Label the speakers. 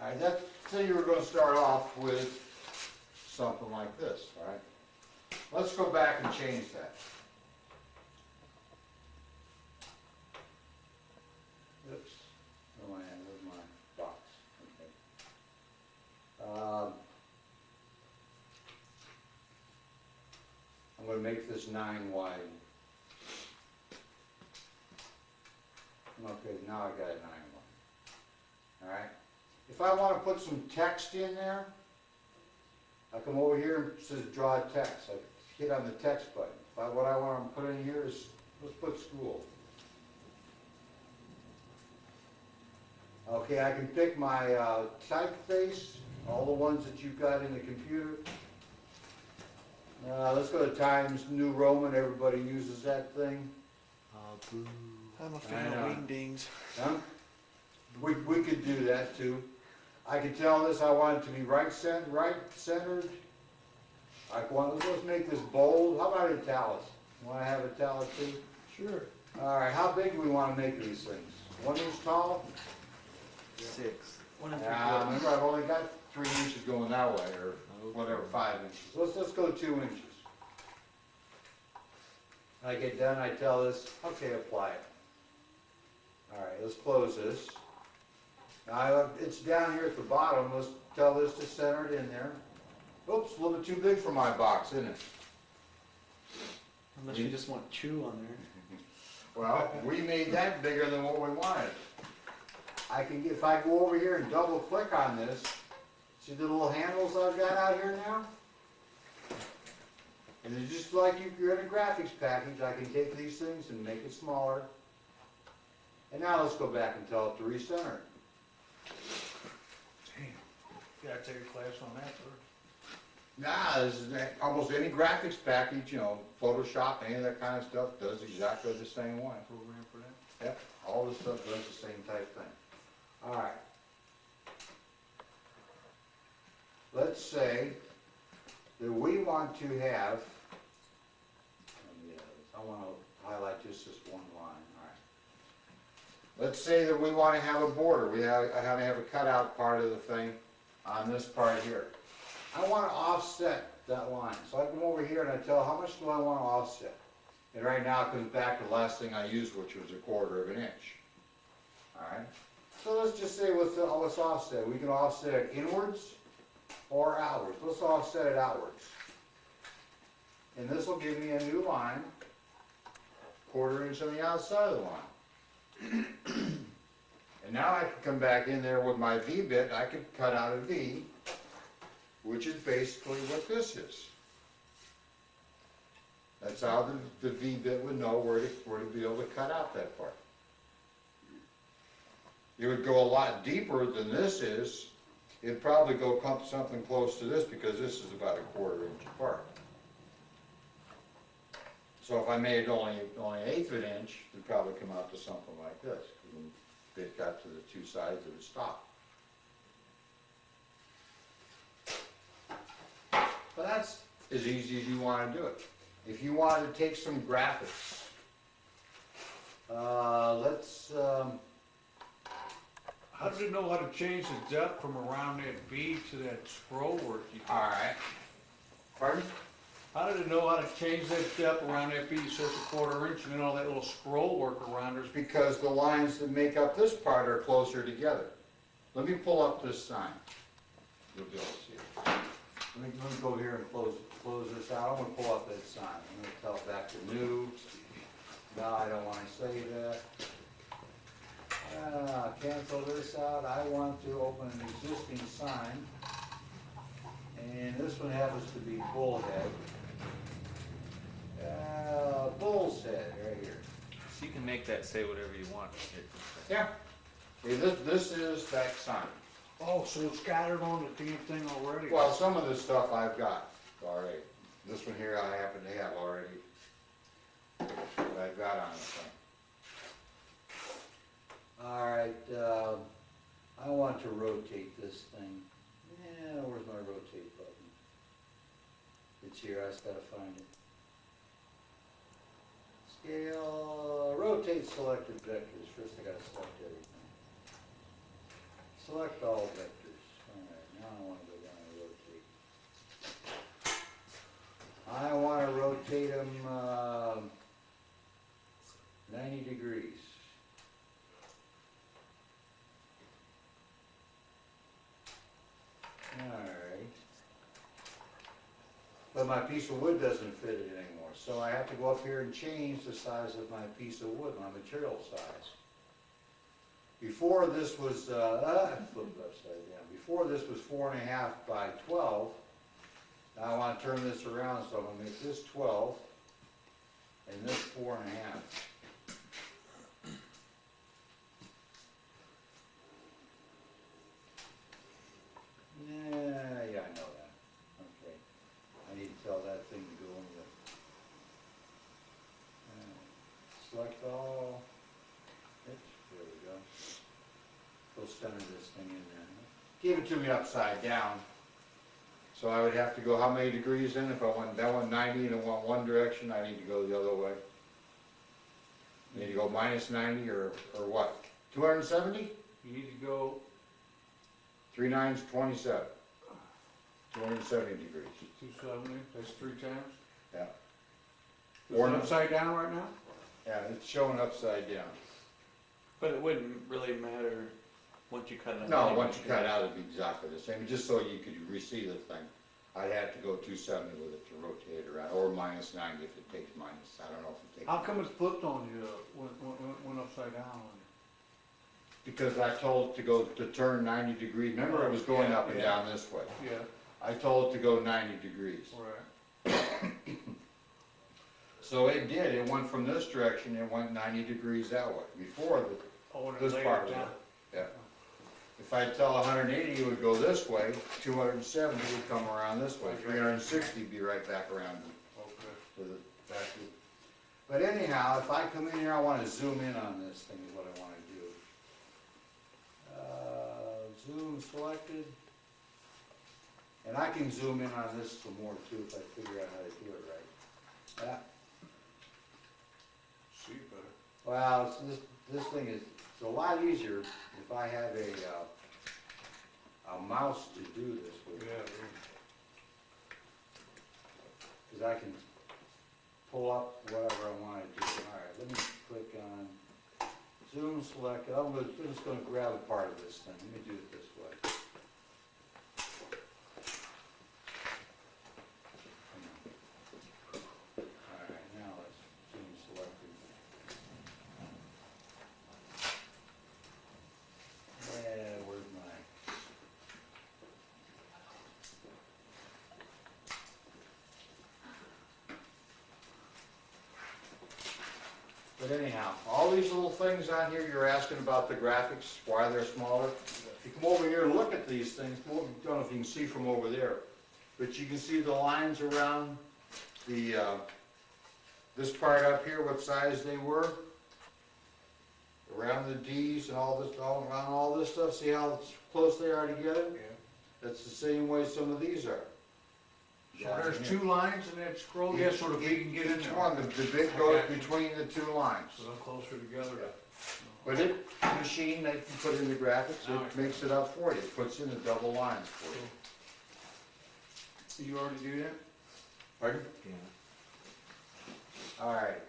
Speaker 1: Alright, let's say you were going to start off with something like this, alright? Let's go back and change that. Oops, where's my box? Okay. I'm going to make this 9 wide. Okay, now I got it 9 wide. Alright? If I want to put some text in there, I come over here and it says draw text. I hit on the text button. What I want to put in here is, let's put school. Okay, I can pick my typeface, all the ones that you've got in the computer. Let's go to Times New Roman. Everybody uses that thing.
Speaker 2: Boo.
Speaker 3: I'm a fan of wingdings.
Speaker 1: Huh? We could do that too. I could tell this I want it to be right centered. Let's make this bold. How about italics? Want to have italic too?
Speaker 3: Sure.
Speaker 1: All right. How big do we want to make these things? 1 inch tall?
Speaker 2: 6.
Speaker 3: 1 and 3/4.
Speaker 1: Remember, I've only got 3 inches going that way, or whatever, 5 inches. Let's go 2 inches. I get done, I tell this, okay, apply it. All right, let's close this. Now, it's down here at the bottom. Let's tell this to center it in there. Oops, a little bit too big for my box, isn't it?
Speaker 3: Unless you just want chew on there.
Speaker 1: Well, we made that bigger than what we wanted. If I go over here and double click on this, see the little handles I've got out here now? And it's just like you're in a graphics package. I can take these things and make it smaller. And now let's go back and tell it to recenter it.
Speaker 3: Damn. You gotta take a class on that first.
Speaker 1: Nah, this is almost any graphics package, Photoshop, any of that kind of stuff does exactly the same way.
Speaker 3: Program for that.
Speaker 1: Yep, all this stuff does the same type thing. All right. Let's say that we want to have, I want to highlight just this one line. All right. Let's say that we want to have a border. I have a cutout part of the thing on this part here. I want to offset that line. So I come over here and I tell how much do I want to offset. And right now it comes back to the last thing I used, which was 1/4 of an inch. All right. So let's just say let's offset. We can offset it inwards or outwards. Let's offset it outwards. And this will give me a new line, 1/4 inch on the outside of the line. And now I can come back in there with my V-bit. I could cut out a V, which is basically what this is. That's how the V-bit would know where to be able to cut out that part. It would go a lot deeper than this is. It'd probably go something close to this because this is about 1/4 inch apart. So if I made only 1/8 of an inch, it'd probably come out to something like this. It got to the 2 sides of the stock. But that's as easy as you want to do it. If you wanted to take some graphics, let's.
Speaker 3: How did it know how to change the depth from around that B to that scroll work you did?
Speaker 1: All right. Pardon?
Speaker 3: How did it know how to change that depth around that B so it's 1/4 inch and then all that little scroll work around it?
Speaker 1: Because the lines that make up this part are closer together. Let me pull up this sign. You'll be able to see it. Let me go here and close this out. I'm going to pull up that sign. I'm going to tell it back to new. No, I don't want to save that. Cancel this out. I want to open an existing sign. And this one happens to be bullhead. Bull's head right here.
Speaker 2: So you can make that say whatever you want.
Speaker 1: Yeah. Okay, this is that sign.
Speaker 3: Oh, so it's got it on the damn thing already?
Speaker 1: Well, some of this stuff I've got already. This one here I happen to have already. That I've got on the thing. All right, I want to rotate this thing. Yeah, where's my rotate button? It's here, I just gotta find it. Scale, rotate selected vectors. First I gotta select everything. Select all vectors. but my piece of wood doesn't fit it anymore. So I have to go up here and change the size of my piece of wood, my material size. Before this was, flip it upside down. Before this was 4.5 by 12. Now I want to turn this around, so I'm going to make this 12 and this 4.5. Yeah, I know that. Okay. I need to tell that thing to go in the, select all. Oops, there we go. Go center this thing in there. Give it to me upside down. So I would have to go how many degrees in? If I want, that one 90 and I want one direction, I need to go the other way. I need to go minus 90 or what? 270?
Speaker 3: You need to go
Speaker 1: 3 nines, 27. 270 degrees.
Speaker 3: 270, that's 3 times.
Speaker 1: Yeah.
Speaker 3: Is it upside down right now?
Speaker 1: Yeah, it's showing upside down.
Speaker 2: But it wouldn't really matter once you cut it out.
Speaker 1: No, once you cut it out, it'd be exactly the same. Just so you could re-see the thing, I'd have to go 270 with it to rotate it around, or minus 90 if it takes minus. I don't know if it takes.
Speaker 3: How come it flipped on you, went upside down on you?
Speaker 1: Because I told it to go to turn 90 degrees. Remember, it was going up and down this way.
Speaker 3: Yeah,
Speaker 1: I told it to go 90 degrees.
Speaker 3: right.
Speaker 1: So it did. It went from this direction. It went 90 degrees that way. Before
Speaker 3: Oh, and it
Speaker 1: this
Speaker 3: laid
Speaker 1: part
Speaker 3: it
Speaker 1: was
Speaker 3: down.
Speaker 1: up. Yeah. If I tell 180 it would go this way, 270 would come around this way, 360 would be right back around
Speaker 3: Okay.
Speaker 1: to the back. But anyhow, if I come in here, I want to zoom in on this thing is what I want to do. Zoom selected. And I can zoom in on this some more too if I figure out how to do it right. Yeah.
Speaker 3: See better.
Speaker 1: Well, this thing is, it's a lot easier if I have a mouse to do this with.
Speaker 3: Yeah,
Speaker 1: Because I can pull up whatever I want to do. All right, let me click on zoom select. I'm just going to grab a part of this thing. Let me do it this way. All right, now let's zoom select it. Yeah, where's my... But anyhow, all these little things on here, you're asking about the graphics, why they're smaller. If you come over here and look at these things, I don't know if you can see from over there, but you can see the lines around the, this part up here, what size they were. Around the D's and all this, all around all this stuff, see how close they are together?
Speaker 3: yeah.
Speaker 1: That's the same way some of these are.
Speaker 3: So there's 2 lines in that scroll, yeah, so that we can get in
Speaker 1: Each
Speaker 3: there.
Speaker 1: one, the bit goes between the 2 lines.
Speaker 3: So they're closer together.
Speaker 1: But it, machine, they can put in the graphics, it makes it up for you, it puts in the double lines for you.
Speaker 3: You already do that?
Speaker 1: Pardon?
Speaker 2: Yeah.
Speaker 1: All right,